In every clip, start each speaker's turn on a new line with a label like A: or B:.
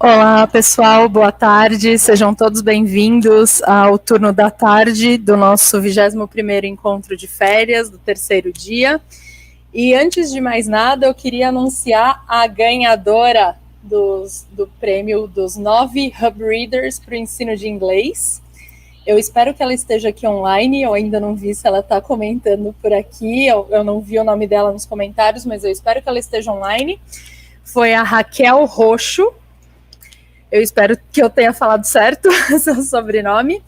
A: Olá, pessoal, boa tarde. Sejam todos bem-vindos ao turno da tarde do nosso 21º encontro de férias, do terceiro dia. E antes de mais nada, eu queria anunciar a ganhadora do prêmio dos 9 Hub Readers para o ensino de inglês. Eu espero que ela esteja aqui online, eu ainda não vi se ela está comentando por aqui, eu não vi o nome dela nos comentários, mas eu espero que ela esteja online. Foi a Raquel Roxo. Eu espero que eu tenha falado certo seu sobrenome.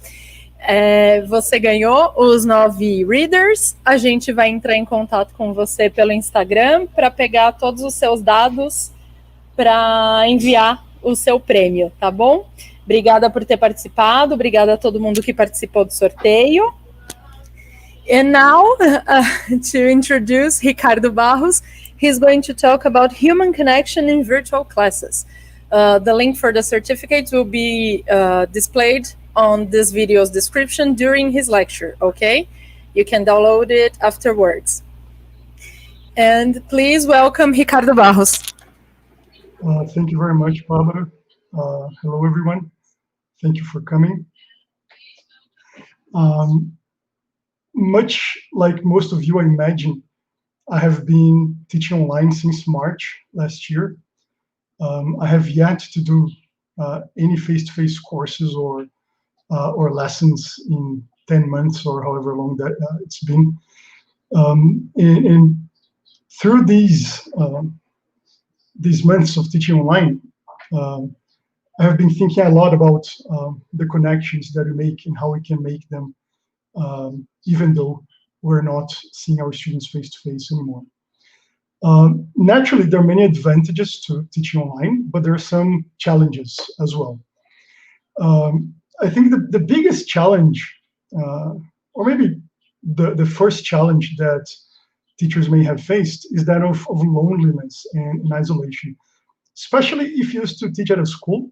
A: Você ganhou os 9 readers. A gente vai entrar em contato com você pelo Instagram para pegar todos os seus dados para enviar o seu prêmio, tá bom? Obrigada por ter participado, obrigada a todo mundo que participou do sorteio. And now, to introduce Ricardo Barros, he's going to talk about human connection in virtual classes. The link for the certificates will be displayed on this video's description during his lecture, okay? You can download it afterwards. And please welcome Ricardo Barros.
B: Thank you very much, Barbara. Hello, everyone. Thank you for coming. Much like most of you, I imagine, I have been teaching online since March last year. I have yet to do any face-to-face courses or lessons in 10 months or however long that it's been. And through these months of teaching online, I have been thinking a lot about the connections that we make and how we can make them, even though we're not seeing our students face-to-face anymore. Naturally, there are many advantages to teaching online, but there are some challenges as well. I think the biggest challenge, or maybe the first challenge that teachers may have faced is that of loneliness and isolation, especially if you used to teach at a school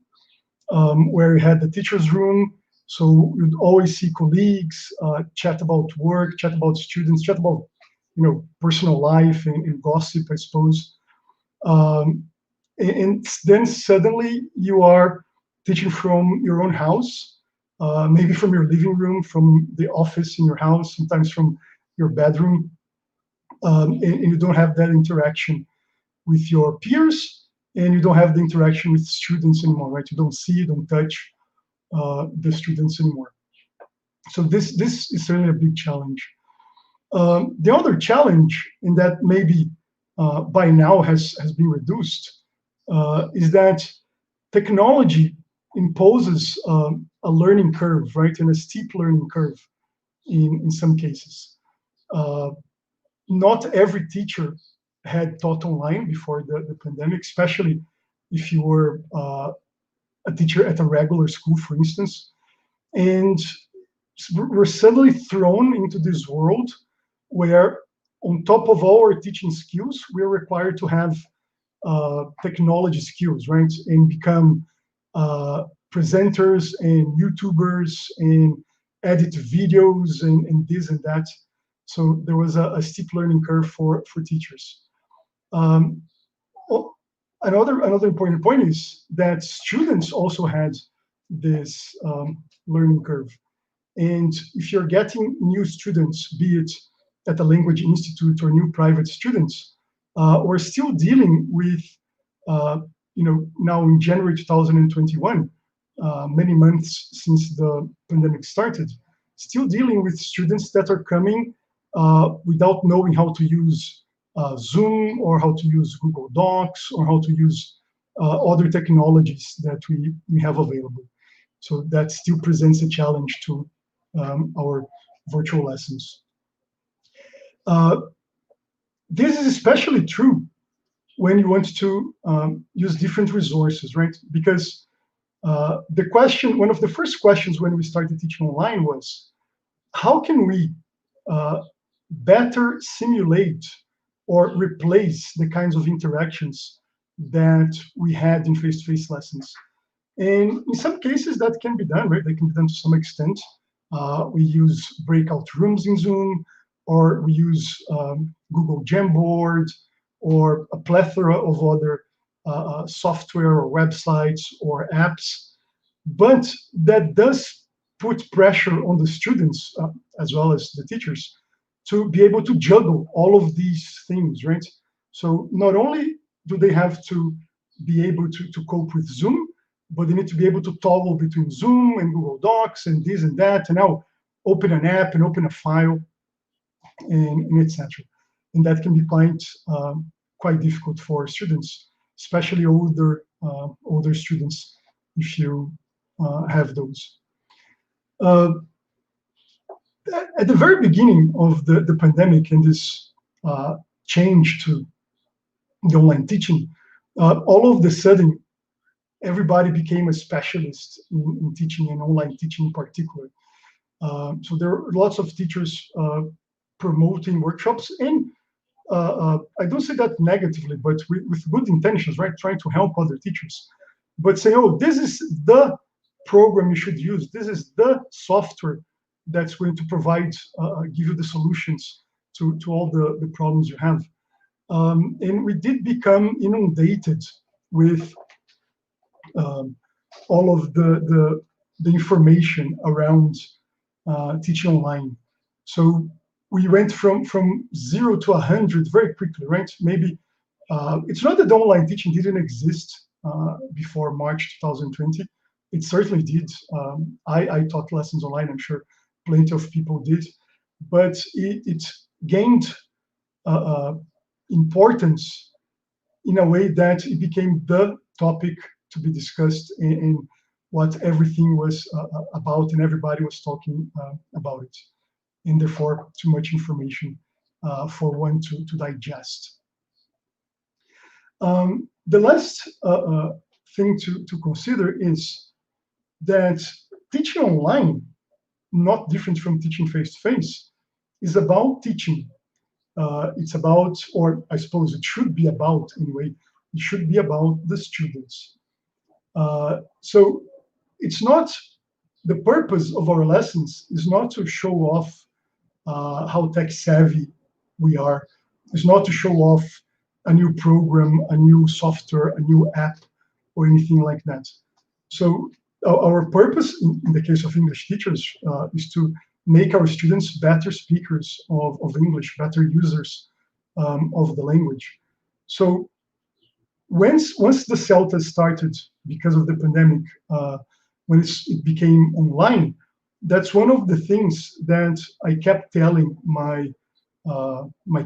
B: where you had the teacher's room, so you'd always see colleagues, chat about work, chat about students, chat about personal life and gossip, I suppose. And then suddenly you are teaching from your own house, maybe from your living room, from the office in your house, sometimes from your bedroom, and you don't have that interaction with your peers, and you don't have the interaction with students anymore, right? You don't see, you don't touch the students anymore. So this is certainly a big challenge. The other challenge, and that maybe by now has been reduced, is that technology imposes a learning curve, right, and a steep learning curve in some cases. Not every teacher had taught online before the pandemic, especially if you were a teacher at a regular school, for instance. And we're suddenly thrown into this world where, on top of all our teaching skills, we're required to have technology skills, right? And become presenters and YouTubers and edit videos and this and that. So there was a steep learning curve for teachers. Another important point is that students also had this learning curve. And if you're getting new students, be it at a language institute or new private students, we're still dealing with, now in January 2021, many months since the pandemic started, still dealing with students that are coming without knowing how to use Zoom or how to use Google Docs or how to use other technologies that we have available. So that still presents a challenge to our virtual lessons. This is especially true when you want to use different resources, right? Because one of the first questions when we started teaching online was, how can we better simulate or replace the kinds of interactions that we had in face-to-face lessons? And in some cases that can be done, right? That can be done to some extent. We use breakout rooms in Zoom, or we use Google Jamboard, or a plethora of other software or websites or apps, but that does put pressure on the students as well as the teachers to be able to juggle all of these things, right? So not only do they have to be able to cope with Zoom, but they need to be able to toggle between Zoom and Google Docs and this and that, and now open an app and open a file, and etc. And that can be quite difficult for students, especially older students, if you have those. At the very beginning of the pandemic and this change to the online teaching, all of the sudden, everybody became a specialist in teaching and online teaching in particular. So there are lots of teachers promoting workshops, and I don't say that negatively, but with good intentions, right? Trying to help other teachers, but saying, oh, this is the program you should use. This is the software that's going to provide, give you the solutions to all the problems you have. And we did become inundated with all of the information around teaching online. So we went from 0 to 100 very quickly, right? Maybe it's not that online teaching didn't exist before March 2020. It certainly did. I taught lessons online. I'm sure plenty of people did, but it gained importance in a way that it became the topic to be discussed and what everything was about, and everybody was talking about it, and therefore too much information for one to digest. The last thing to consider is that teaching online, not different from teaching face-to-face, is about teaching. It's about, or I suppose it should be about anyway, it should be about the students. So it's not, the purpose of our lessons is not to show off how tech savvy we are. It's not to show off a new program, a new software, a new app, or anything like that. So our purpose, in the case of English teachers, is to make our students better speakers of English, better users of the language. So once the CELTA started, because of the pandemic, when it became online, that's one of the things that I kept telling my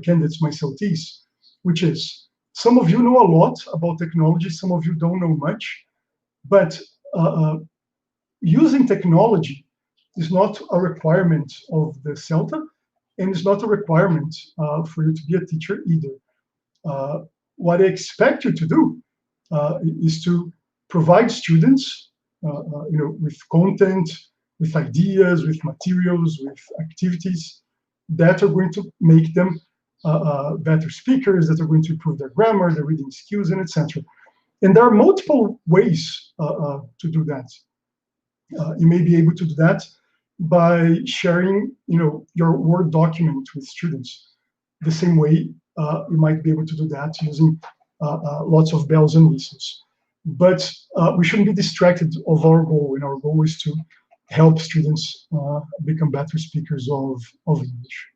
B: candidates, my CELTEs, which is, some of you know a lot about technology, some of you don't know much, but using technology is not a requirement of the CELTA, and it's not a requirement for you to be a teacher either. What I expect you to do is to provide students, with content, with ideas, with materials, with activities that are going to make them better speakers, that are going to improve their grammar, their reading skills, and etc. And there are multiple ways to do that. You may be able to do that by sharing, your Word document with students. The same way you might be able to do that using lots of bells and whistles. But we shouldn't be distracted of our goal, and our goal is to help students become better speakers of English.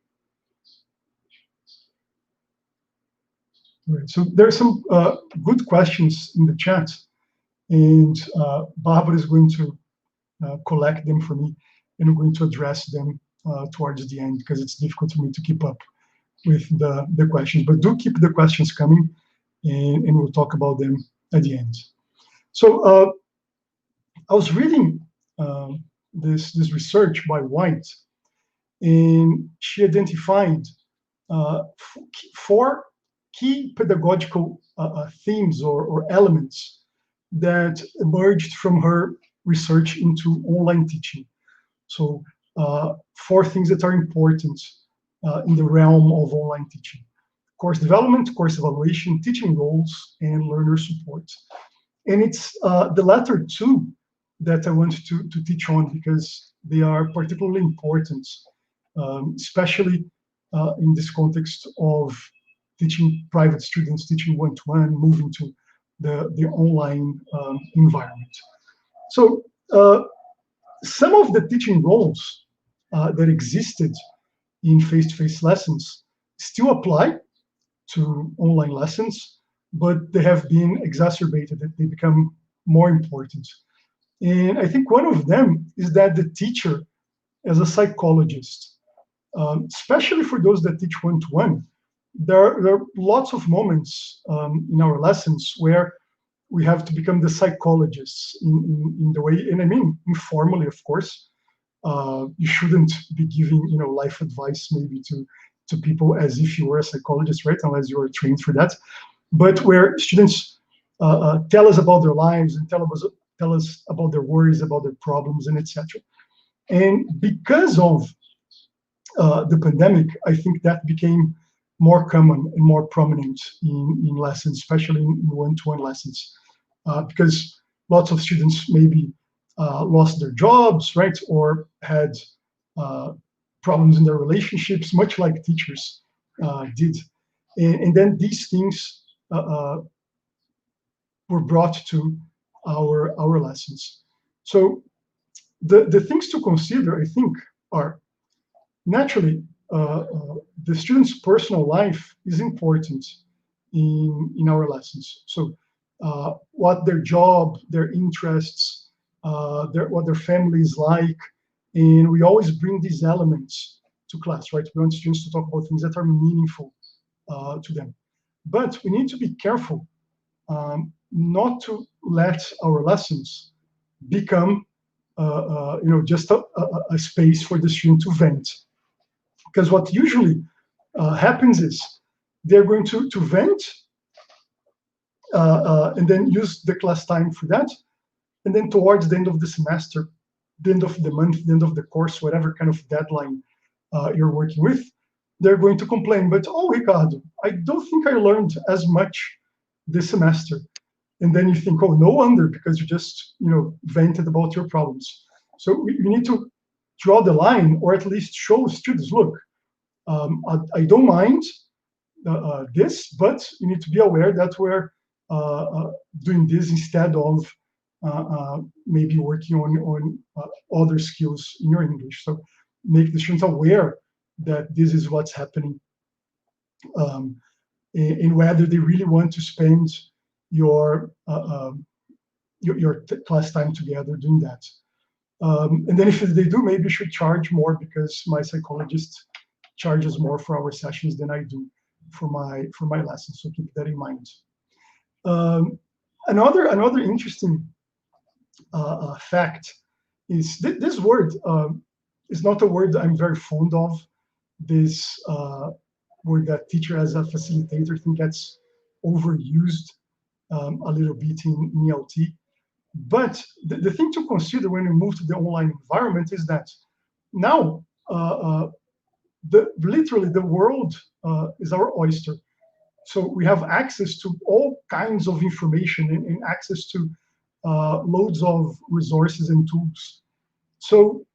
B: All right, so there are some good questions in the chat, and Barbara is going to collect them for me, and I'm going to address them towards the end, because it's difficult for me to keep up with the questions. But do keep the questions coming, and we'll talk about them at the end. So I was reading this research by White, and she identified 4 key pedagogical themes or elements that emerged from her research into online teaching. So 4 things that are important in the realm of online teaching: course development, course evaluation, teaching roles, and learner support. And it's the latter 2 that I want to teach on, because they are particularly important, especially in this context of teaching private students, teaching one-to-one, moving to the online environment. So some of the teaching roles that existed in face-to-face lessons still apply to online lessons, but they have been exacerbated. They become more important. And I think one of them is that the teacher, as a psychologist, especially for those that teach one-to-one, there are lots of moments in our lessons where we have to become the psychologists in the way, and I mean informally, of course. You shouldn't be giving life advice maybe to people as if you were a psychologist, right? Unless you are trained for that. But where students tell us about their lives and tell us about their worries, about their problems, and etc. And because of the pandemic, I think that became more common and more prominent in lessons, especially in one-to-one lessons, because lots of students maybe lost their jobs, right, or had problems in their relationships, much like teachers did. And then these things were brought to our lessons. So the things to consider, I think, are naturally the student's personal life is important in our lessons. So what their job, their interests, what their family is like, and we always bring these elements to class, right? We want students to talk about things that are meaningful to them. But we need to be careful not to let our lessons become just a space for the student to vent. Because what usually happens is they're going to vent and then use the class time for that. And then towards the end of the semester, the end of the month, the end of the course, whatever kind of deadline you're working with, they're going to complain. But, oh, Ricardo, I don't think I learned as much this semester. And then you think, oh, no wonder, because you just vented about your problems. So we need to draw the line, or at least show students, look, I don't mind this, but you need to be aware that we're doing this instead of maybe working on other skills in your English. So make the students aware that this is what's happening, and whether they really want to spend your class time together doing that. And then if they do, maybe you should charge more, because my psychologist charges more for our sessions than I do for my lessons. So keep that in mind. Another interesting fact is this word is not a word I'm very fond of. This word that teacher as a facilitator, I think that's overused a little bit in ELT. But the thing to consider when we move to the online environment is that now literally the world is our oyster. So we have access to all kinds of information and access to loads of resources and tools. So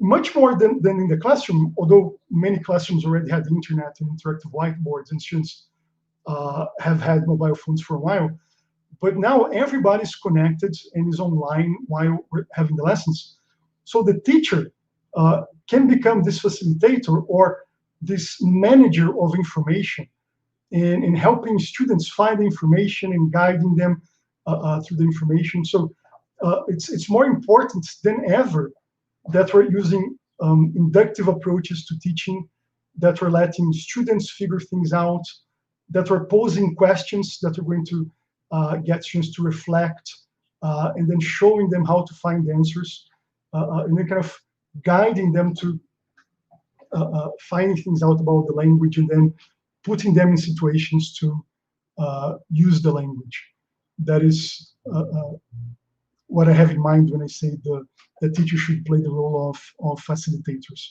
B: much more than in the classroom, although many classrooms already had the internet and interactive whiteboards, and students have had mobile phones for a while. But now everybody's connected and is online while we're having the lessons. So the teacher can become this facilitator or this manager of information, and helping students find information and guiding them through the information. So it's more important than ever that we're using inductive approaches to teaching, that we're letting students figure things out, that we're posing questions that are going to get students to reflect, and then showing them how to find answers, and then kind of guiding them to finding things out about the language, and then putting them in situations to use the language. That is what I have in mind when I say the teacher should play the role of facilitators.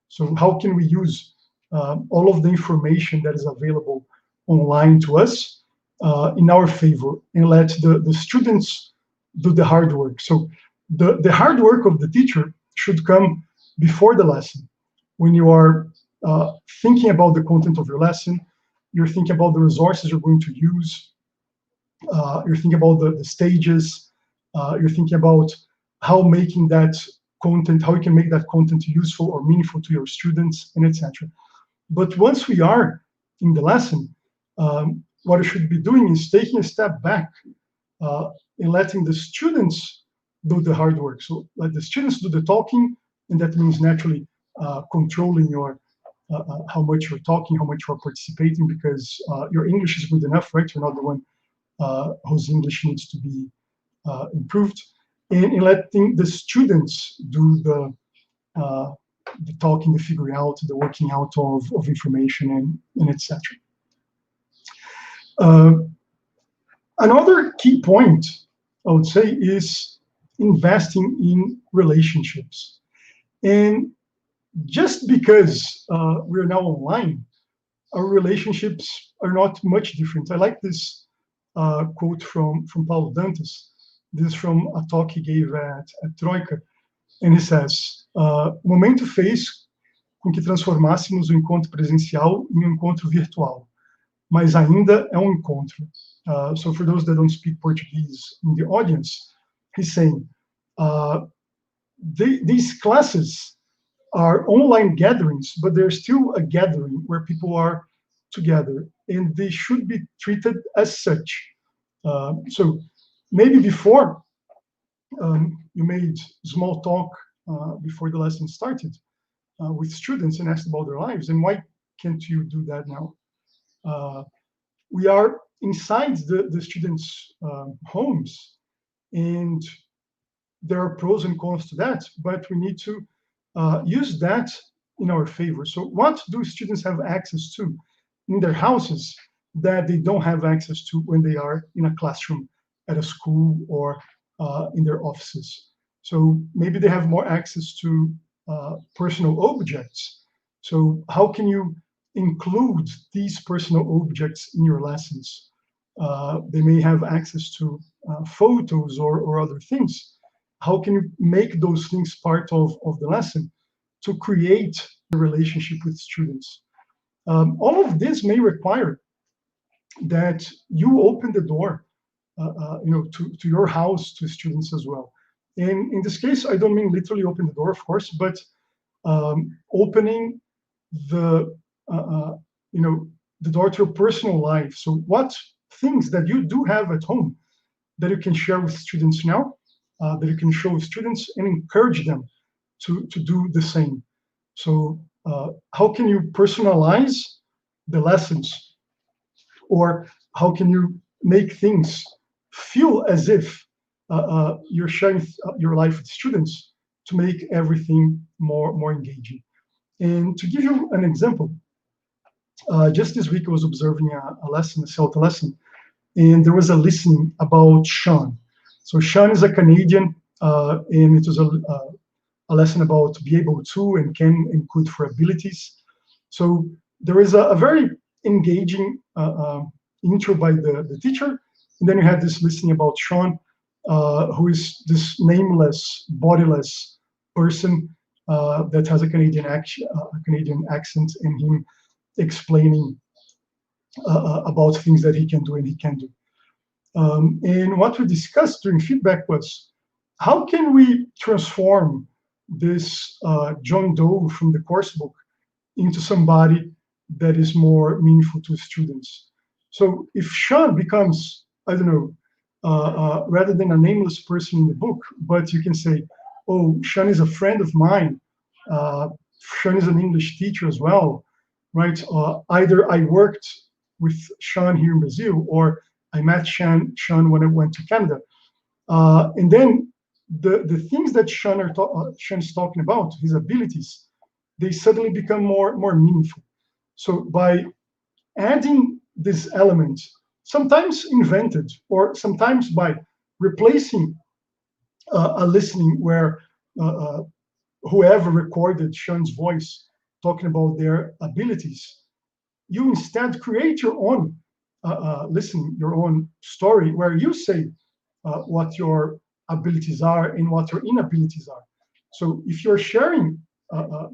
B: So how can we use all of the information that is available online to us in our favor, and let the students do the hard work? So the hard work of the teacher should come before the lesson. When you are thinking about the content of your lesson, you're thinking about the resources you're going to use, You're thinking about the stages. You're thinking about how making that content, how you can make that content useful or meaningful to your students, and etc. But once we are in the lesson, what you should be doing is taking a step back and letting the students do the hard work. So let the students do the talking, and that means naturally controlling your how much you're talking, how much you're participating, because your English is good enough, right? You're not the one whose English needs to be improved, and letting the students do the talking, the figuring out, the working out of information, and etc. Another key point, I would say, is investing in relationships. And just because we're now online, our relationships are not much different. I like this quote from Paulo Dantas. This is from a talk he gave at Troika. And he says, o momento fez com que transformássemos o encontro presencial em um encontro virtual, mas ainda é um encontro. So for those that don't speak Portuguese in the audience, he's saying, these classes are online gatherings, but they're still a gathering where people are together, and they should be treated as such. So maybe before you made small talk before the lesson started with students and asked about their lives, and why can't you do that now? We are inside the students' homes, and there are pros and cons to that, but we need to use that in our favor. So what do students have access to in their houses that they don't have access to when they are in a classroom at a school or in their offices? So maybe they have more access to personal objects. So how can you include these personal objects in your lessons? They may have access to photos or other things. How can you make those things part of the lesson to create a relationship with students? All of this may require that you open the door to your house to students as well. And in this case, I don't mean literally open the door, of course, but opening the the door to your personal life. So what things that you do have at home that you can share with students now, that you can show students and encourage them to do the same. So how can you personalize the lessons, or how can you make things feel as if you're sharing your life with students to make everything more engaging? And to give you an example, just this week I was observing a lesson, a CELTA lesson, and there was a listening about Sean. So Sean is a Canadian, and it was a lesson about be able to and can and could for abilities. So there is a very engaging intro by the teacher, and then you have this listening about Sean, who is this nameless, bodiless person that has a Canadian accent, and him explaining about things that he can do and he can do. And what we discussed during feedback was, how can we transform this John Doe from the course book into somebody that is more meaningful to students? So if Sean becomes, I don't know, rather than a nameless person in the book, but you can say, oh, Sean is a friend of mine, Sean is an English teacher as well, right? Either I worked with Sean here in Brazil, or I met Sean when I went to Canada. And then the things that Sean is talking about, his abilities, they suddenly become more meaningful. So by adding this element, sometimes invented, or sometimes by replacing a listening where whoever recorded Sean's voice talking about their abilities, you instead create your own listening, your own story, where you say what your abilities are and what your inabilities are. So if you're sharing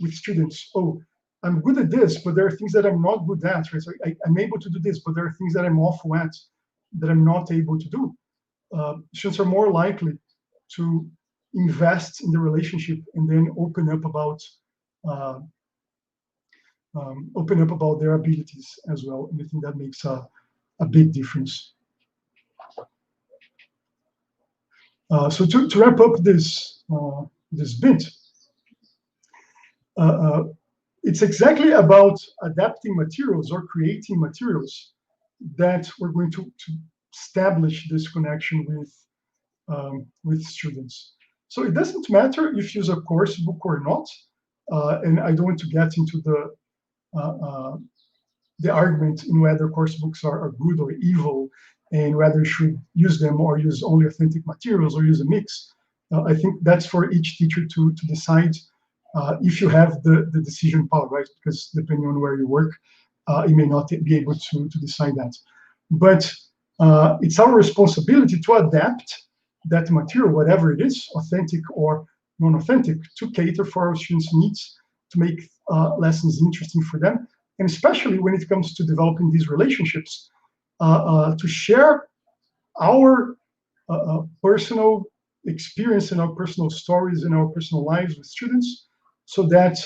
B: with students, oh, I'm good at this, but there are things that I'm not good at, right? So I'm able to do this, but there are things that I'm awful at. that I'm not able to do, students are more likely to invest in the relationship and then open up about their abilities as well. And I think that makes a big difference. So to wrap up this bit, it's exactly about adapting materials or creating materials that we're going to establish this connection with students. So it doesn't matter if you use a course book or not, and I don't want to get into the argument in whether course books are good or evil, and whether you should use them or use only authentic materials or use a mix. I think that's for each teacher to decide if you have the decision power, right? Because depending on where you work, you may not be able to decide that. But it's our responsibility to adapt that material, whatever it is, authentic or non-authentic, to cater for our students' needs, to make lessons interesting for them, and especially when it comes to developing these relationships, to share our personal experience and our personal stories and our personal lives with students, so that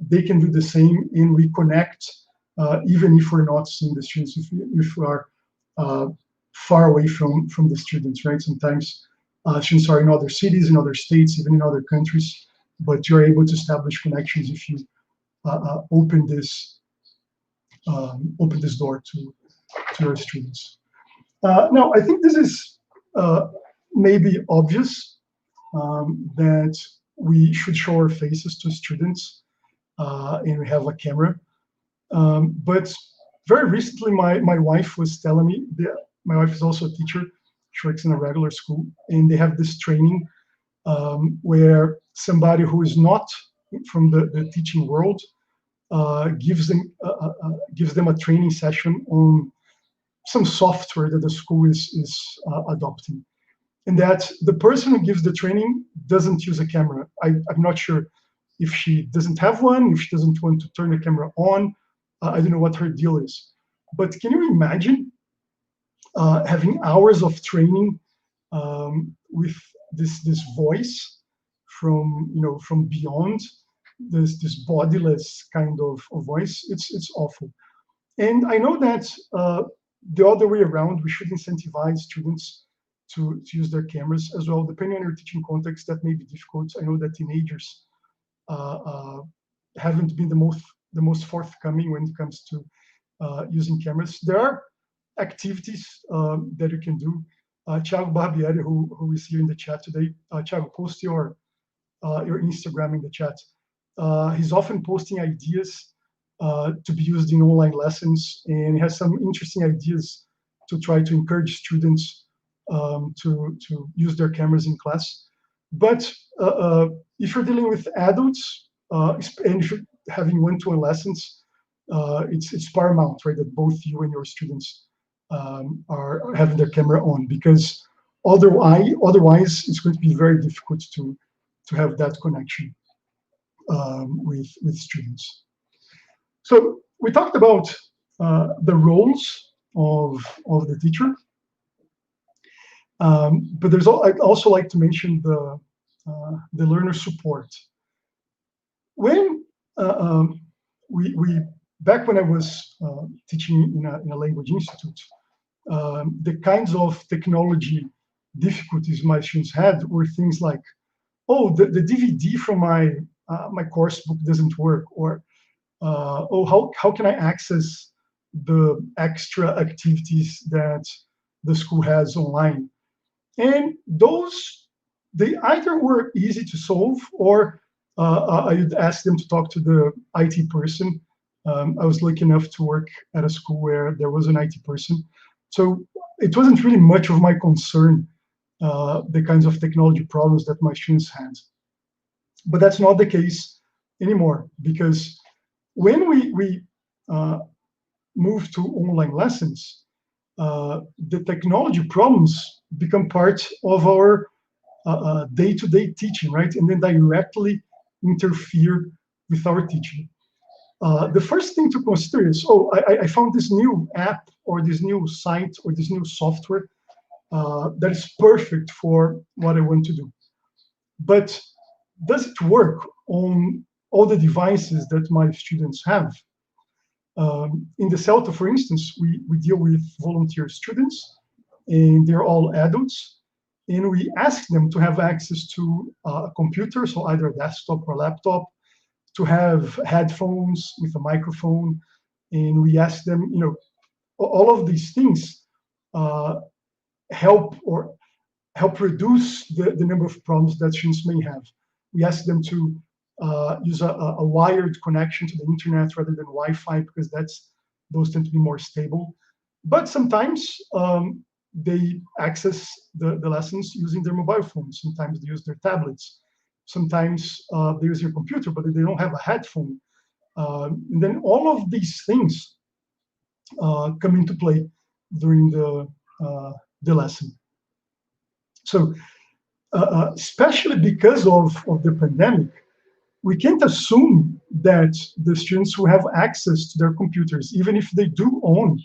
B: they can do the same and we connect, even if we're not seeing the students, if we are far away from the students, right? Sometimes students are in other cities, in other states, even in other countries, but you're able to establish connections if you open this door to your students. Now, I think this is maybe obvious, that we should show our faces to students, and we have a camera. But very recently, my wife was telling me that my wife is also a teacher. She works in a regular school, and they have this training where somebody who is not from the teaching world gives them a training session on some software that the school is adopting, and that the person who gives the training doesn't use a camera. I'm not sure if she doesn't have one, if she doesn't want to turn the camera on. I don't know what her deal is. But can you imagine having hours of training with this voice from beyond, this bodiless kind of voice? It's awful. And I know that the other way around, we should incentivize students to use their cameras as well. Depending on your teaching context, that may be difficult. I know that teenagers haven't been the most forthcoming when it comes to using cameras. There are activities that you can do. Thiago Barbieri, who is here in the chat today, Thiago, post your Instagram in the chat. He's often posting ideas to be used in online lessons, and he has some interesting ideas to try to encourage students to use their cameras in class. But if you're dealing with adults, and if you're having one-to-one lessons, it's paramount, right, that both you and your students are having their camera on, because otherwise it's going to be very difficult to have that connection with students. So we talked about the roles of the teacher, but I'd also like to mention the learner support. When we back when I was teaching in a language institute, the kinds of technology difficulties my students had were things like, oh, the DVD from my course book doesn't work, or oh, how can I access the extra activities that the school has online? And those, they either were easy to solve, or I'd ask them to talk to the IT person. I was lucky enough to work at a school where there was an IT person. So it wasn't really much of my concern, the kinds of technology problems that my students had. But that's not the case anymore, because when we move to online lessons, the technology problems become part of our day-to-day teaching, right? And then directly interfere with our teaching. the first thing to consider is, I found this new app or this new site or this new software that is perfect for what I want to do. But does it work on all the devices that my students have? In the CELTA, for instance, we deal with volunteer students, and they're all adults, and we ask them to have access to a computer, so either a desktop or laptop, to have headphones with a microphone, and we ask them, all of these things uh, help reduce the number of problems that students may have. We ask them to use a wired connection to the internet rather than Wi-Fi, because those tend to be more stable. But sometimes they access the lessons using their mobile phones. Sometimes they use their tablets. Sometimes they use their computer, but they don't have a headphone. And then all of these things come into play during the lesson. So especially because of the pandemic, we can't assume that the students will have access to their computers, even if they do own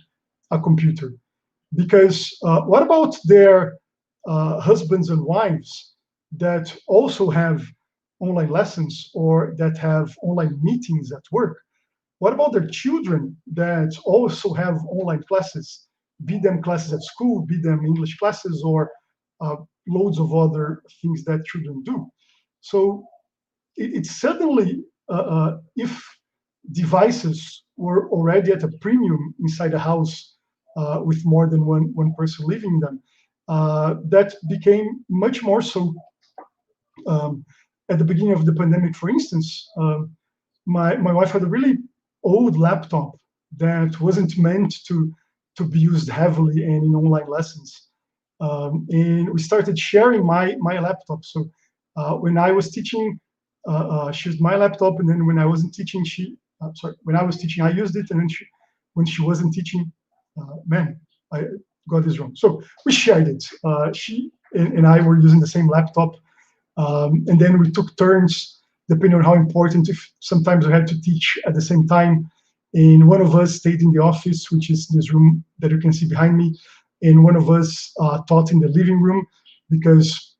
B: a computer. Because what about their husbands and wives that also have online lessons or that have online meetings at work? What about their children that also have online classes, be them classes at school, be them English classes, or loads of other things that children do? So it's certainly, if devices were already at a premium inside a house with more than one person living in them, that became much more so at the beginning of the pandemic. For instance, my wife had a really old laptop that wasn't meant to be used heavily and in online lessons. And we started sharing my laptop. So when I was teaching, she used my laptop, and then when I wasn't teaching, when I was teaching, I used it, and then when she wasn't teaching, man, I got this wrong. So we shared it. She and I were using the same laptop, and then we took turns depending on how important. If sometimes we had to teach at the same time, and one of us stayed in the office, which is this room that you can see behind me, and one of us taught in the living room, because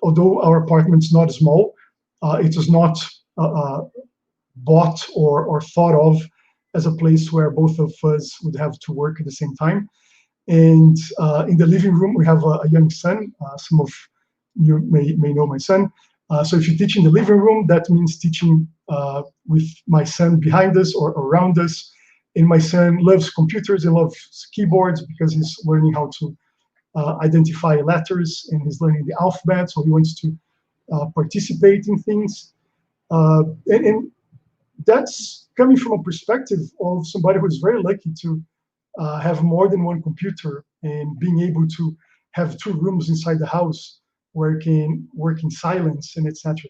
B: although our apartment's not small, it was not bought or thought of as a place where both of us would have to work at the same time. And in the living room, we have a young son. Some of you may know my son. So if you teach in the living room, that means teaching with my son behind us or around us. And my son loves computers and loves keyboards because he's learning how to identify letters, and he's learning the alphabet, so he wants to participate in things. And that's coming from a perspective of somebody who's very lucky to have more than one computer and being able to have two rooms inside the house where you can work in silence and etc.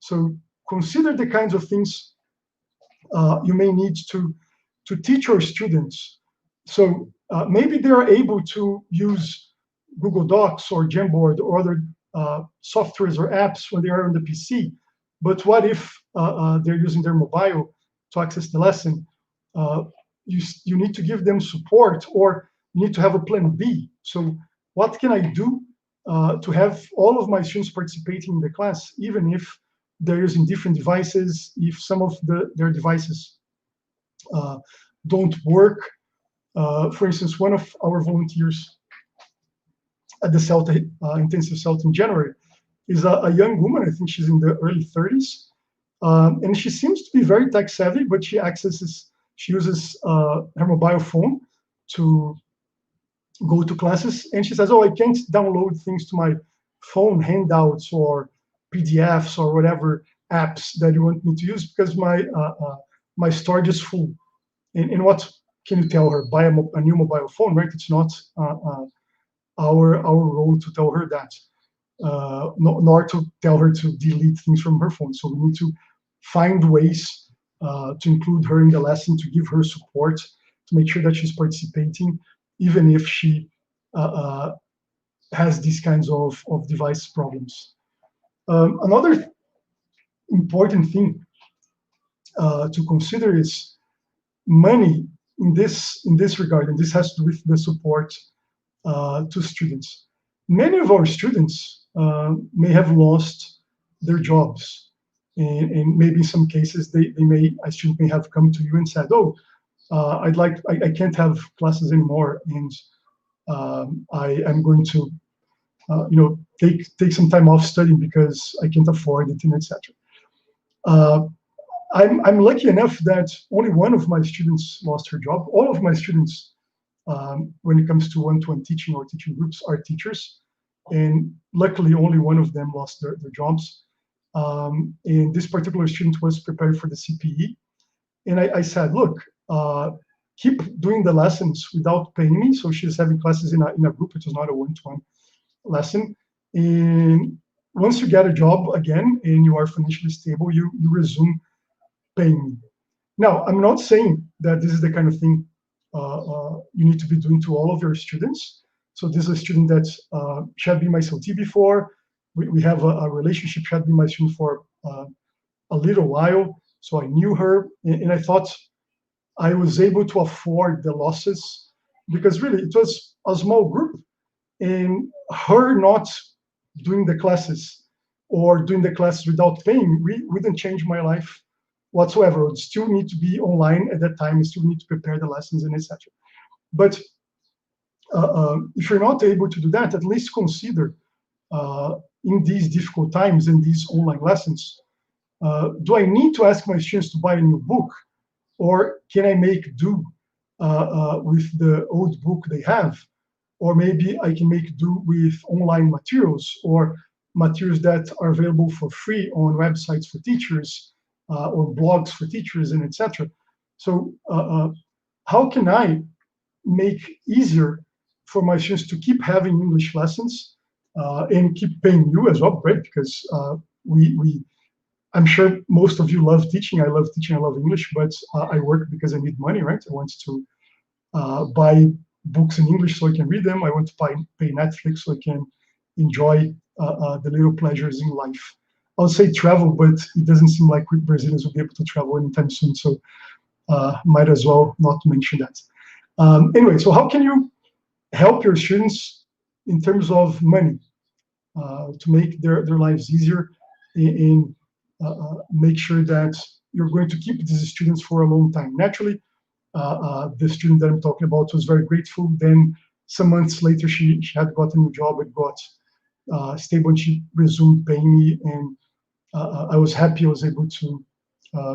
B: So consider the kinds of things you may need to teach your students. So maybe they are able to use Google Docs or Jamboard or other softwares or apps when they are on the PC. But what if they're using their mobile to access the lesson? You need to give them support, or you need to have a plan B. So what can I do to have all of my students participating in the class, even if they're using different devices, if some of their devices don't work? For instance, one of our volunteers at the CELTA, intensive CELTA in January, is a young woman. I think she's in the early 30s. And she seems to be very tech savvy, but she uses her mobile phone to go to classes. And she says, oh, I can't download things to my phone, handouts or PDFs or whatever apps that you want me to use, because my storage is full. And what can you tell her? Buy a new mobile phone, right? It's not our role to tell her that, nor to tell her to delete things from her phone. So we need to find ways to include her in the lesson, to give her support, to make sure that she's participating, even if she has these kinds of device problems. Another important thing to consider is money in this regard, and this has to do with the support to students. Many of our students may have lost their jobs, and maybe in some cases a student may have come to you and said, "Oh, I can't have classes anymore, and I am going to take some time off studying because I can't afford it," and etc. I'm lucky enough that only one of my students lost her job. All of my students, when it comes to one-to-one teaching or teaching groups, are teachers, and luckily only one of them lost their jobs. And this particular student was preparing for the CPE, and I said, "Look, keep doing the lessons without paying me." So she's having classes in a group, which is not a one-to-one lesson. And once you get a job again and you are financially stable, you resume paying me. Now, I'm not saying that this is the kind of thing you need to be doing to all of your students. So this is a student that she had been my CLT before. We have a relationship. She had been my student for a little while, so I knew her, and I thought I was able to afford the losses because really it was a small group, and her not doing the classes or doing the classes without paying wouldn't change my life whatsoever. I would still need to be online at that time, I still need to prepare the lessons and etc. But if you're not able to do that, at least consider in these difficult times and these online lessons, do I need to ask my students to buy a new book, or can I make do with the old book they have? Or maybe I can make do with online materials or materials that are available for free on websites for teachers or blogs for teachers and etc. So how can I make easier for my students to keep having English lessons and keep paying you as well, right? Because I'm sure most of you love teaching. I love teaching, I love English, but I work because I need money, right? I want to buy books in English so I can read them. I want to pay Netflix so I can enjoy the little pleasures in life. I would say travel, but it doesn't seem like we Brazilians will be able to travel anytime soon, so might as well not mention that. Anyway, so how can you help your students in terms of money to make their lives easier and make sure that you're going to keep these students for a long time? Naturally, the student that I'm talking about was very grateful. Then some months later, she had got a new job and got stable, and she resumed paying me, and I was happy I was able to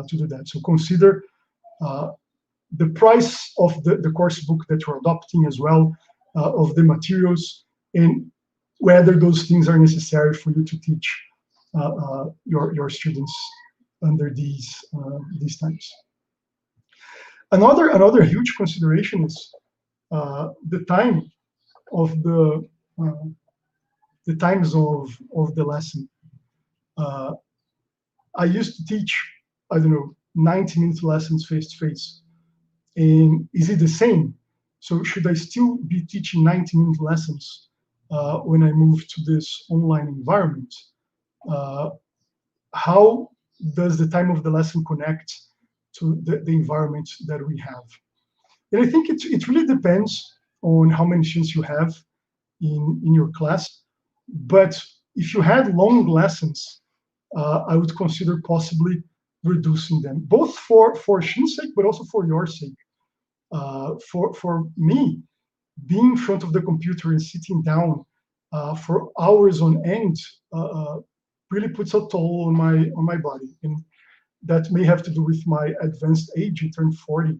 B: do that. So consider the price of the course book that you're adopting as well, of the materials, and whether those things are necessary for you to teach your students under these times. Another huge consideration is the time of the times of the lesson. I used to teach, I don't know, 90-minute lessons face-to-face. And is it the same? So should I still be teaching 90-minute lessons when I move to this online environment? How does the time of the lesson connect to the environment that we have? And I think it really depends on how many students you have in your class. But if you had long lessons, I would consider possibly reducing them, both for students' sake, but also for your sake. For me, being in front of the computer and sitting down for hours on end really puts a toll on my body, and that may have to do with my advanced age. I turned 40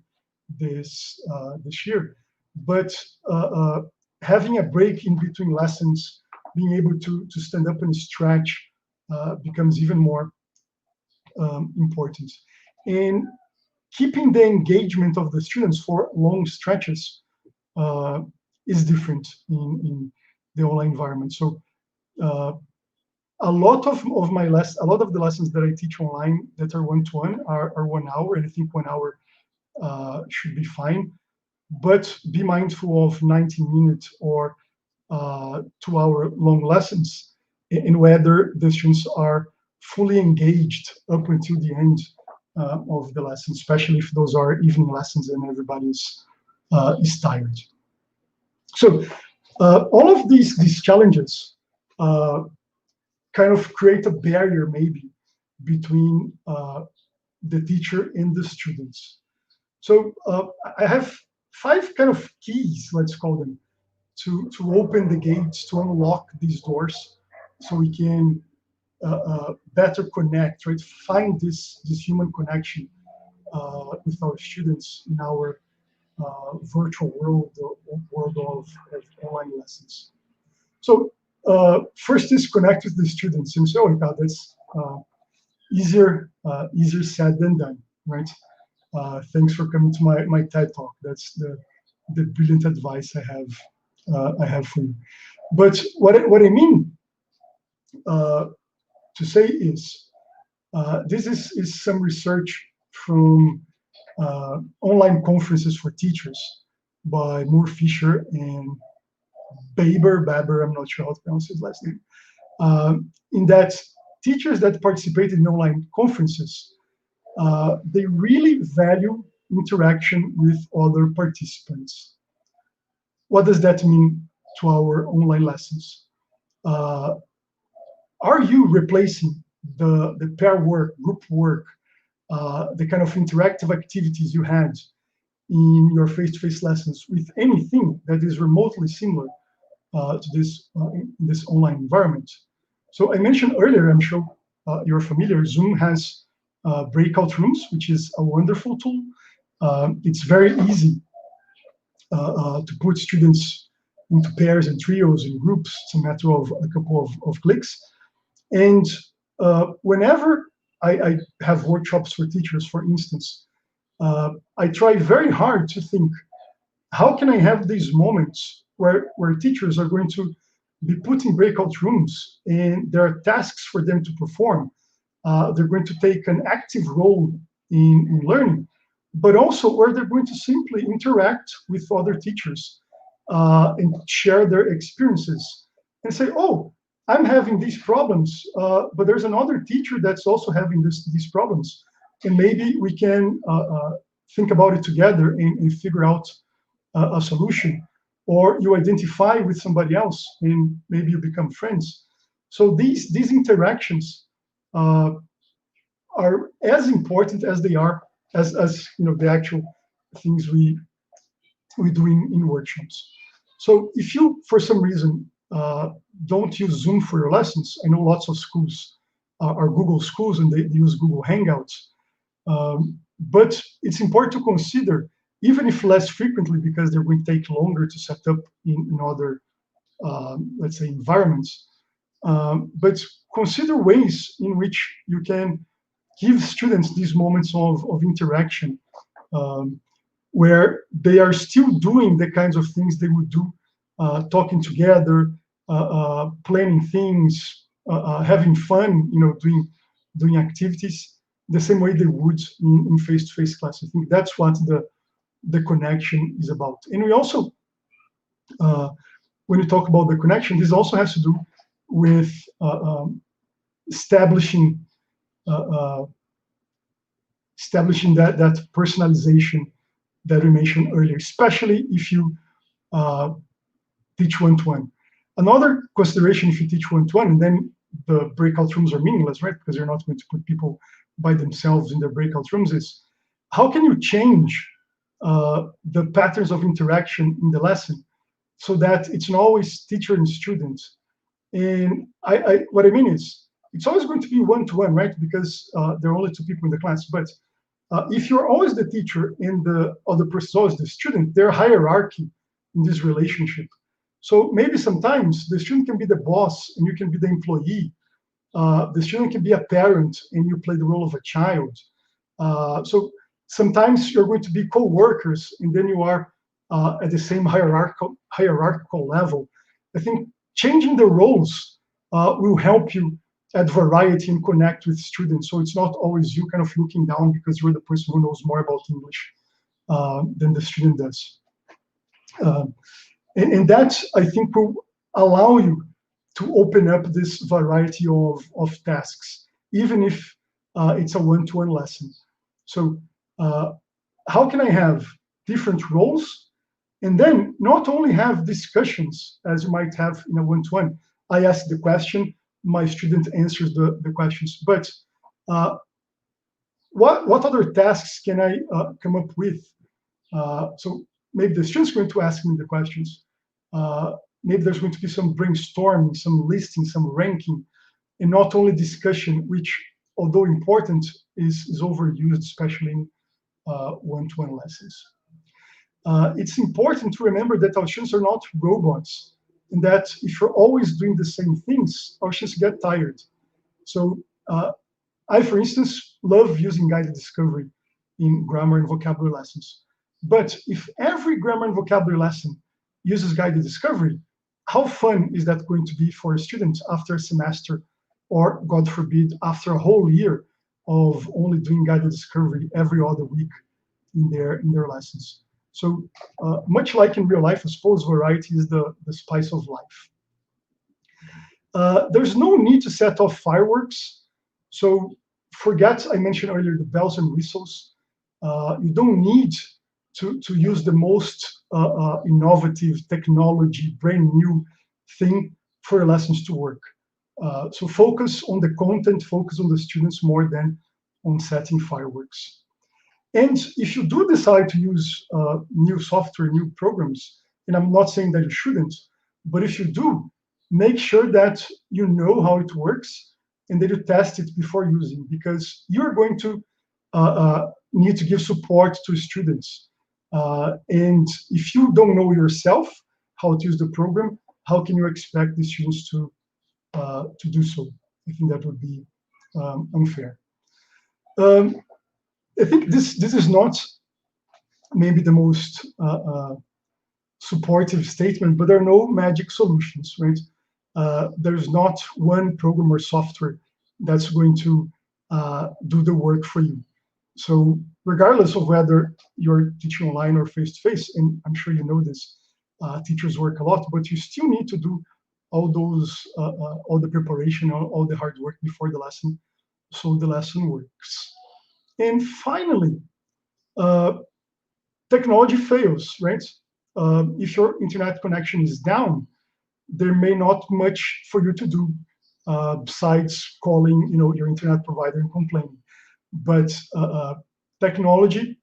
B: this year, but having a break in between lessons, being able to stand up and stretch becomes even more important. And keeping the engagement of the students for long stretches is different in the online environment. So a lot of the lessons that I teach online that are one-to-one are 1 hour, and I think 1 hour should be fine. But be mindful of 90-minute or 2-hour long lessons, and whether the students are fully engaged up until the end of the lesson, especially if those are evening lessons and everybody's is tired. So all of these challenges kind of create a barrier maybe between the teacher and the students. So I have 5 kind of keys, let's call them, to open the gates, to unlock these doors, so we can better connect, right? Find this human connection with our students in our virtual world of online lessons. So first is connect with the students. And so, Ricardo, that's easier said than done, right? Thanks for coming to my TED Talk. That's the brilliant advice I have for you. But what I mean to say is, this is some research from online conferences for teachers by Moore Fisher and Baber, I'm not sure how to pronounce his last name, in that teachers that participated in online conferences, they really value interaction with other participants. What does that mean to our online lessons? Are you replacing the pair work, group work, the kind of interactive activities you had in your face-to-face lessons with anything that is remotely similar to this online environment? So I mentioned earlier, I'm sure you're familiar, Zoom has breakout rooms, which is a wonderful tool. It's very easy to put students into pairs and trios and groups. It's a matter of a couple of clicks. And whenever I have workshops for teachers, for instance, I try very hard to think, how can I have these moments where teachers are going to be put in breakout rooms and there are tasks for them to perform. They're going to take an active role in learning, but also where they're going to simply interact with other teachers and share their experiences and say, oh, I'm having these problems, but there's another teacher that's also having these problems. And maybe we can think about it together and figure out a solution. Or you identify with somebody else and maybe you become friends. So these interactions are as important as they are as the actual things we do in workshops. So if you, for some reason, don't use Zoom for your lessons, I know lots of schools are Google schools and they use Google Hangouts. But it's important to consider, even if less frequently, because they're going to take longer to set up in other, let's say, environments. But consider ways in which you can give students these moments of interaction, where they are still doing the kinds of things they would do, talking together, planning things, having fun, doing activities the same way they would in face-to-face class. I think that's what the connection is about. And we also, when we talk about the connection, this also has to do with establishing that personalization that we mentioned earlier, especially if you teach one-to-one. Another consideration if you teach one-to-one, and then the breakout rooms are meaningless, right? Because you're not going to put people by themselves in their breakout rooms, is how can you change the patterns of interaction in the lesson so that it's not always teacher and student. And what I mean is, it's always going to be one-to-one, right? Because there are only 2 people in the class. But if you're always the teacher and the other person is always the student, there's hierarchy in this relationship. So maybe sometimes the student can be the boss and you can be the employee. The student can be a parent and you play the role of a child. So sometimes you're going to be co-workers and then you are at the same hierarchical level. I think changing the roles will help you add variety and connect with students. So it's not always you kind of looking down because you're the person who knows more about English than the student does. And that, I think, will allow you to open up this variety of tasks, even if it's a one-to-one lesson. So how can I have different roles and then not only have discussions as you might have in a one-to-one? I ask the question, my student answers the questions, but what other tasks can I come up with? So maybe the student's going to ask me the questions. Maybe there's going to be some brainstorming, some listing, some ranking, and not only discussion, which, although important, is overused, especially in one-to-one lessons. It's important to remember that our students are not robots, and that if you're always doing the same things, our students get tired. So I, for instance, love using guided discovery in grammar and vocabulary lessons. But if every grammar and vocabulary lesson uses guided discovery, how fun is that going to be for a student after a semester, or God forbid, after a whole year of only doing guided discovery every other week in their lessons? So much like in real life, I suppose variety is the spice of life. There's no need to set off fireworks. So forget, I mentioned earlier, the bells and whistles. You don't need to use the most innovative technology, brand new thing for your lessons to work. So focus on the content, focus on the students more than on setting fireworks. And if you do decide to use new software, new programs, and I'm not saying that you shouldn't, but if you do, make sure that you know how it works and that you test it before using, because you're going to need to give support to students. And if you don't know yourself how to use the program, how can you expect the students to do so? I think that would be unfair. I think this is not maybe the most supportive statement, but there are no magic solutions, right? There's not one program or software that's going to do the work for you. So regardless of whether you're teaching online or face-to-face, and I'm sure you know this, teachers work a lot, but you still need to do all those, all the preparation, all the hard work before the lesson, so the lesson works. And finally, technology fails, right? If your internet connection is down, there may not much for you to do besides calling, your internet provider and complaining. But technology,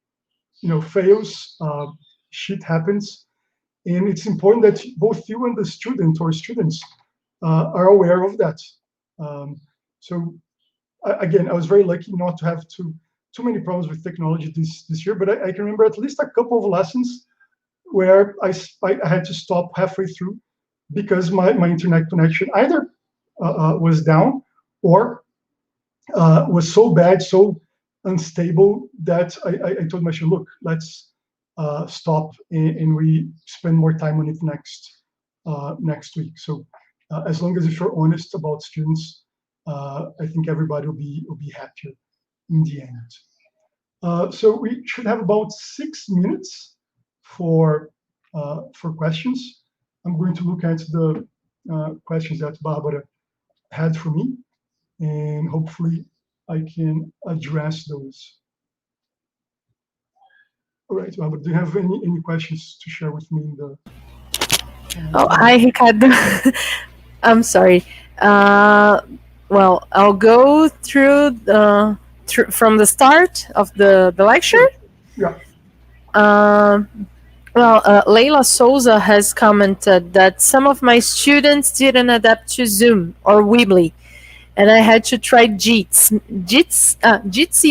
B: fails. Shit happens, and it's important that both you and the student or students are aware of that. So again, I was very lucky not to have too many problems with technology this year, but I can remember at least a couple of lessons where I had to stop halfway through because my internet connection either was down or was so bad, so unstable that I told my student, look, let's stop and we spend more time on it next week. So as long as if you're honest about students, I think everybody will be happier in the end. So we should have about 6 minutes for questions. I'm going to look at the questions that Barbara had for me, and hopefully I can address those. All right, Barbara, do you have any questions to share with me in the?
A: Oh, hi, Ricardo. I'm sorry. Well, I'll go through from the start of the lecture.
B: Yeah.
A: Leila Souza has commented that some of my students didn't adapt to Zoom or Weebly, and I had to try Jitsi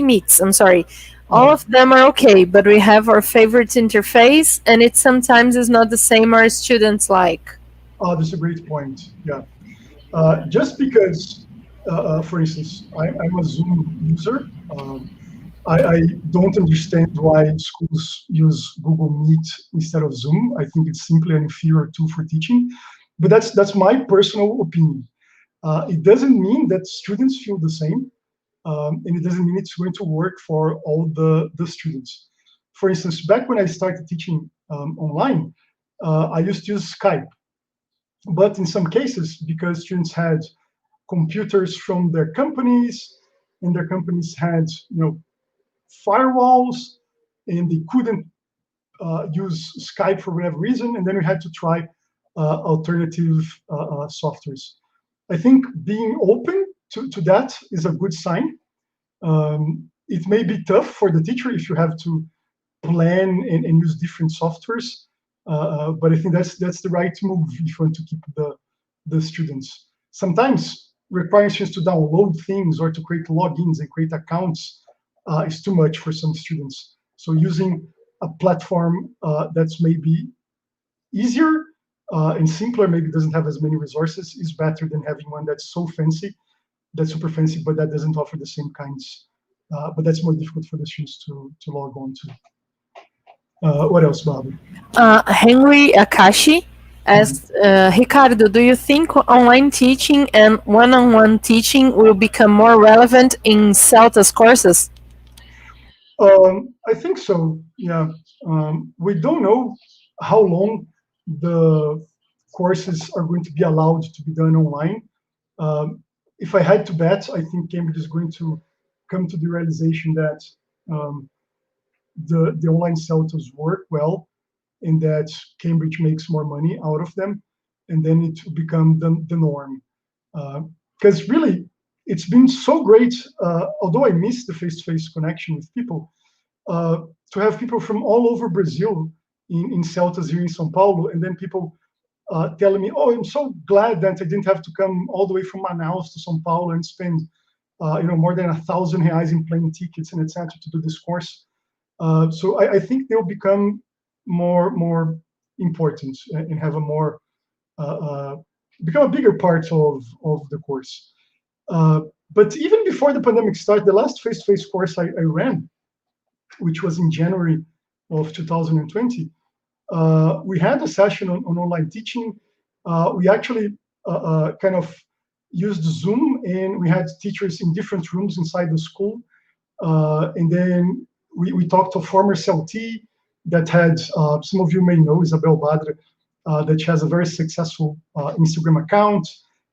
A: Meets. I'm sorry. All of them are okay, but we have our favorite interface, and it sometimes is not the same our students like.
B: Oh, that's a great point. Yeah. Just because, for instance, I'm a Zoom user, I don't understand why schools use Google Meet instead of Zoom. I think it's simply an inferior tool for teaching, but that's my personal opinion. It doesn't mean that students feel the same, and it doesn't mean it's going to work for all the students. For instance, back when I started teaching online, I used to use Skype. But in some cases, because students had computers from their companies, and their companies had, firewalls, and they couldn't use Skype for whatever reason, and then we had to try alternative softwares. I think being open to that is a good sign. It may be tough for the teacher if you have to plan and use different softwares, but I think that's the right move if you want to keep the students. Sometimes requiring students to download things or to create logins and create accounts is too much for some students. So using a platform that's maybe easier and simpler, maybe doesn't have as many resources, is better than having one that's so fancy, that's super fancy, but that doesn't offer the same kinds. But that's more difficult for the students to log on to. What else, Bobby?
A: Henry Akashi asked, Ricardo, do you think online teaching and one-on-one teaching will become more relevant in CELTA's courses?
B: I think so, yeah. We don't know how long the courses are going to be allowed to be done online. If I had to bet, I think Cambridge is going to come to the realization that the online CELTAs work well, and that Cambridge makes more money out of them, and then it will become the norm. Because really, it's been so great, although I miss the face-to-face connection with people, to have people from all over Brazil in CELTAs here in São Paulo, and then people telling me, oh, I'm so glad that I didn't have to come all the way from Manaus to São Paulo and spend more than 1,000 reais in plane tickets and etc. to do this course. So I think they'll become more important and have a more become a bigger part of the course. But even before the pandemic started, the last face-to-face course I ran, which was in January of 2020, we had a session on online teaching. We actually kind of used Zoom, and we had teachers in different rooms inside the school. And then we talked to a former CLT that had, some of you may know, Isabel Badra, that she has a very successful Instagram account,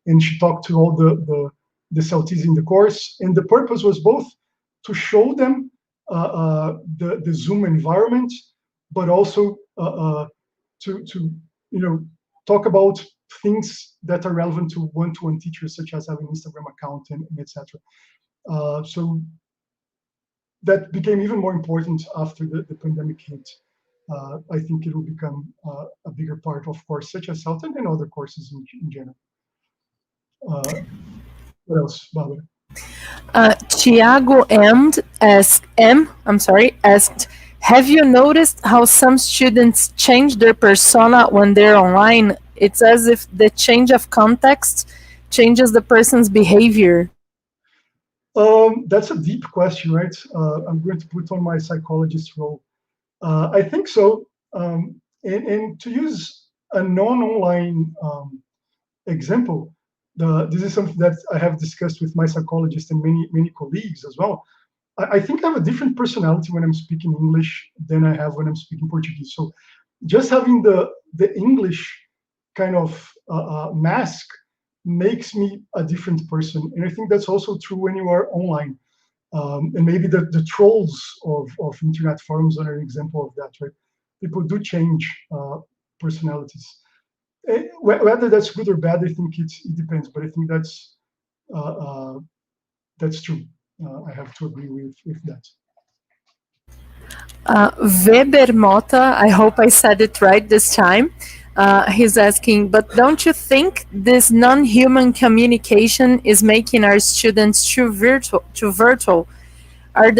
B: and she talked to all the CLTs in the course. And the purpose was both to show them the Zoom environment, but also to talk about things that are relevant to one-to-one teachers, such as having an Instagram account and etc. So that became even more important after the pandemic hit. I think it will become a bigger part of courses such as CELTA and other courses in general. What else, Barbara?
A: Tiago asked, have you noticed how some students change their persona when they're online? It's as if the change of context changes the person's behavior.
B: That's a deep question, right? I'm going to put on my psychologist role. I think so. And to use a non-online example, this is something that I have discussed with my psychologist and many colleagues as well. I think I have a different personality when I'm speaking English than I have when I'm speaking Portuguese. So just having the English kind of mask makes me a different person. And I think that's also true when you are online. And maybe the trolls of internet forums are an example of that, right? People do change personalities. Whether that's good or bad, I think it depends. But I think that's true. I have to agree with that.
A: Weber Mota, I hope I said it right this time. He's asking, but don't you think this non-human communication is making our students too virtual? Are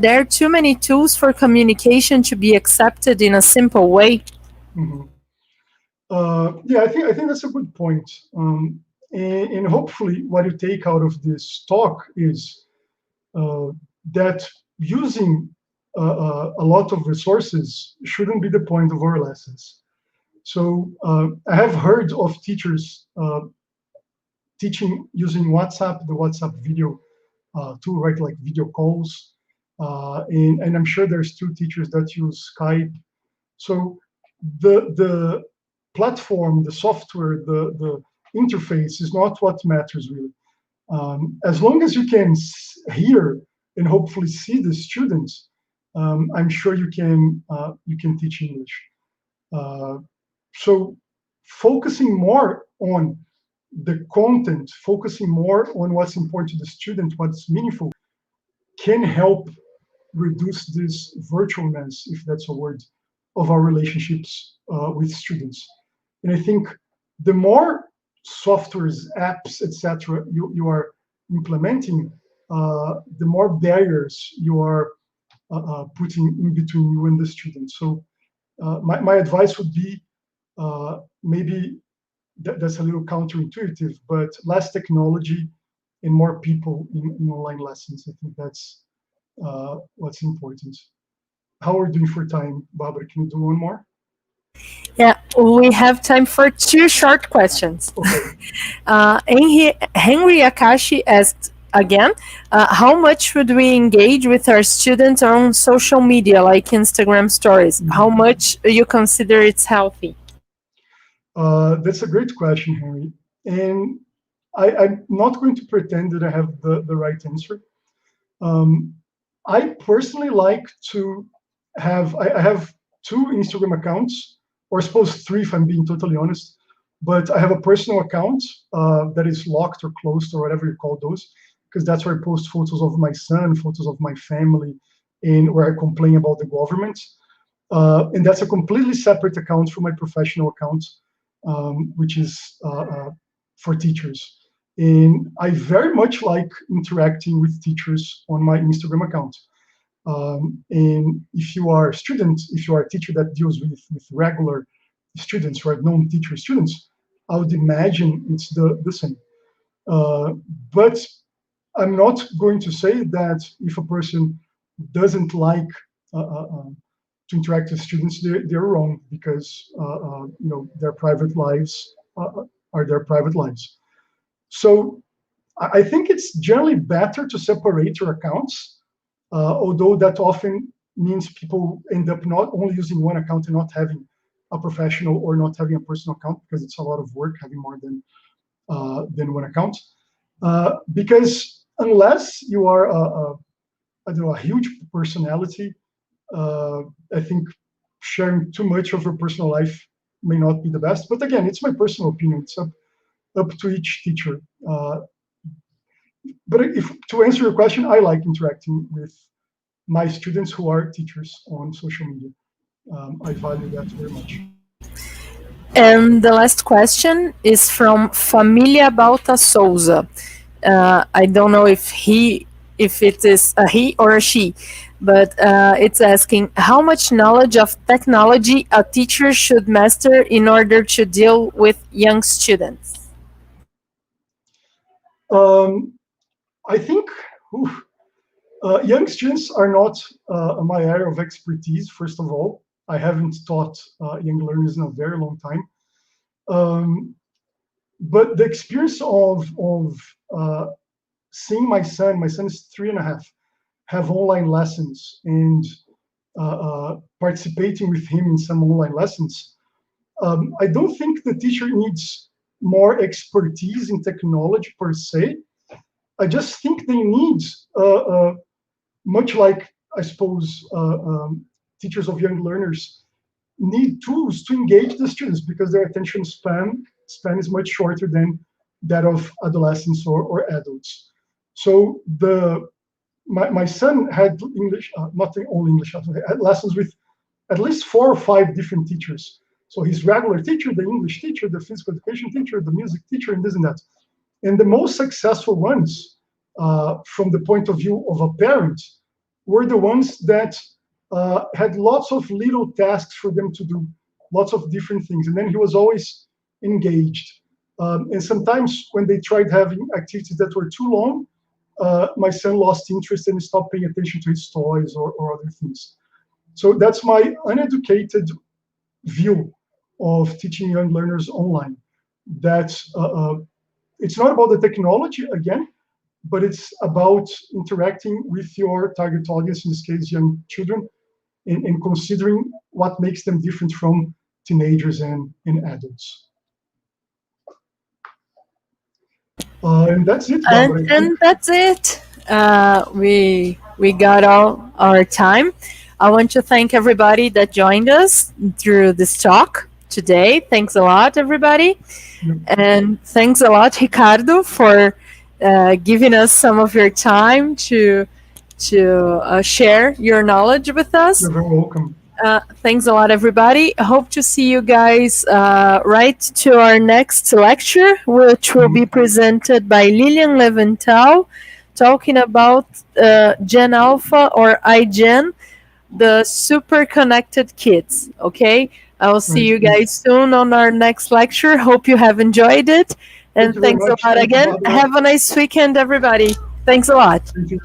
A: there too many tools for communication to be accepted in a simple way?
B: Mm-hmm. Yeah, I think that's a good point. And hopefully what you take out of this talk is that using a lot of resources shouldn't be the point of our lessons. So I have heard of teachers teaching using WhatsApp, the WhatsApp video tool, right, like video calls. And I'm sure there's two teachers that use Skype. So the platform, the software, the interface is not what matters really. As long as you can hear and hopefully see the students, I'm sure you can teach English. So focusing more on the content, focusing more on what's important to the student, what's meaningful, can help reduce this virtualness, if that's a word, of our relationships with students. And I think the more softwares, apps, etc., you are implementing, the more barriers you are putting in between you and the student. So my advice would be, maybe that's a little counterintuitive, but less technology and more people in online lessons. I think that's what's important. How are we doing for time, Barbara? Can you do one more?
A: Yeah, we have time for two short questions.
B: Okay.
A: Henry Akashi asked again, how much should we engage with our students on social media, like Instagram stories? How much you consider it's healthy?
B: That's a great question, Henry. And I'm not going to pretend that I have the right answer. I personally like to I have two Instagram accounts, or I suppose three if I'm being totally honest. But I have a personal account that is locked or closed or whatever you call those, because that's where I post photos of my son, photos of my family, and where I complain about the government. And that's a completely separate account from my professional account, which is for teachers. And I very much like interacting with teachers on my Instagram account. And if you are a student, if you are a teacher that deals with regular students, right, non-teacher students, I would imagine it's the same. But I'm not going to say that if a person doesn't like to interact with students, they're wrong, because their private lives are their private lives. So I think it's generally better to separate your accounts, although that often means people end up not only using one account and not having a professional or not having a personal account, because it's a lot of work having more than one account. Because unless you are I don't know, a huge personality, I think sharing too much of your personal life may not be the best. But again, it's my personal opinion. It's up to each teacher. But if to answer your question, I like interacting with my students who are teachers on social media. I value that very much.
A: And the last question is from Familia Balta Souza. I don't know if it is a he or a she, but it's asking how much knowledge of technology a teacher should master in order to deal with young students.
B: I think young students are not my area of expertise. First of all, I haven't taught young learners in a very long time. But the experience of seeing my son is 3.5, have online lessons and participating with him in some online lessons, I don't think the teacher needs more expertise in technology per se. I just think they need, much like, I suppose, teachers of young learners need tools to engage the students, because their attention span is much shorter than that of adolescents or adults. So my son had English, not only English, had lessons with at least 4 or 5 different teachers. So his regular teacher, the English teacher, the physical education teacher, the music teacher, and this and that. And the most successful ones, from the point of view of a parent, were the ones that had lots of little tasks for them to do, lots of different things. And then he was always engaged. And sometimes when they tried having activities that were too long, my son lost interest and stopped paying attention to his toys or other things. So that's my uneducated view of teaching young learners online. That it's not about the technology again, but it's about interacting with your target audience, in this case, young children, and considering what makes them different from teenagers and adults. And that's it, Barbara.
A: And that's it. we got all our time. I want to thank everybody that joined us through this talk today. Thanks a lot, everybody. And thanks a lot, Ricardo, for giving us some of your time to share your knowledge with us.
B: You're very welcome.
A: Thanks a lot, everybody. Hope to see you guys right to our next lecture, which will be presented by Lilian Leventhal, talking about Gen Alpha or iGen, the super connected kids. Okay, I will see you guys soon on our next lecture. Hope you have enjoyed it, and thanks a lot again. Have a nice weekend, everybody. Thanks a lot.
B: Thank you.